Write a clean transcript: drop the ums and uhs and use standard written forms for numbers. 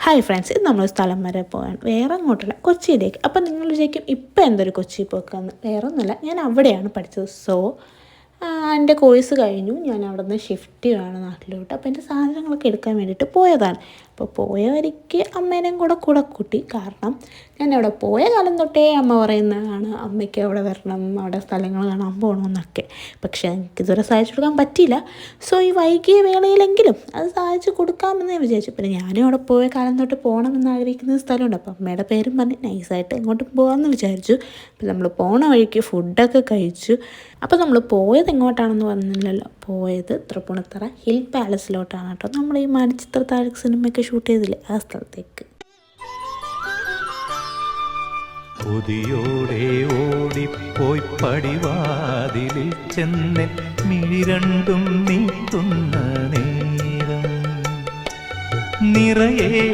Hi friends, ഇത് നമ്മൾ സ്ഥലം വരെ പോകാൻ വേറെ അങ്ങോട്ടല്ല, കൊച്ചിയിലേക്ക്. അപ്പം നിങ്ങൾ വിചാരിക്കും ഇപ്പം എന്തൊരു കൊച്ചി പോക്കാന്ന്. വേറെ ഒന്നുമല്ല, ഞാൻ അവിടെയാണ് പഠിച്ചത്. സോ എൻ്റെ കോഴ്സ് കഴിഞ്ഞു, ഞാൻ അവിടെ നിന്ന് ഷിഫ്റ്റ് ചെയ്യുകയാണ് നാട്ടിലോട്ട്. അപ്പോൾ എൻ്റെ സാധനങ്ങളൊക്കെ എടുക്കാൻ വേണ്ടിയിട്ട് പോയതാണ്. അപ്പോൾ പോയ വഴിക്ക് അമ്മേനെയും കൂടെ കൂട്ടി. കാരണം ഞാൻ അവിടെ പോയ കാലം തൊട്ടേ അമ്മ പറയുന്നതാണ് അമ്മയ്ക്ക് അവിടെ വരണം, അവിടെ സ്ഥലങ്ങൾ കാണാൻ പോകണമെന്നൊക്കെ. പക്ഷേ എനിക്കിതുവരെ സാധിച്ചു കൊടുക്കാൻ പറ്റിയില്ല. സോ ഈ വൈകിയ വേളയിലെങ്കിലും അത് സാധിച്ചു കൊടുക്കാമെന്ന് ഞാൻ വിചാരിച്ചു. പിന്നെ ഞാനും അവിടെ പോയ കാലം തൊട്ട് പോകണമെന്ന് ആഗ്രഹിക്കുന്ന സ്ഥലമുണ്ട്. അപ്പോൾ അമ്മയുടെ പേരും പറഞ്ഞ് നൈസായിട്ട് എങ്ങോട്ടും പോകാമെന്ന് വിചാരിച്ചു. അപ്പോൾ നമ്മൾ പോണ വഴിക്ക് ഫുഡൊക്കെ കഴിച്ചു. അപ്പോൾ നമ്മൾ പോയത് എങ്ങോട്ടാണെന്ന് പറഞ്ഞില്ലല്ലോ, പോയത് തൃപ്പൂണിത്തറ ഹിൽ പാലസിലോട്ടാണ് കേട്ടോ. നമ്മൾ ഈ മണിച്ചിത്രത്താഴ് സിനിമയൊക്കെ ഷൂട്ട് ചെയ്തില്ലേ, ആ സ്ഥലത്തേക്ക്. കൊതിയോടെ ഓടിപ്പോയി പടിവാതിലിൽ ചെന്ന് മിഴി രണ്ടും നീട്ടുന്ന നേരം നിറയെ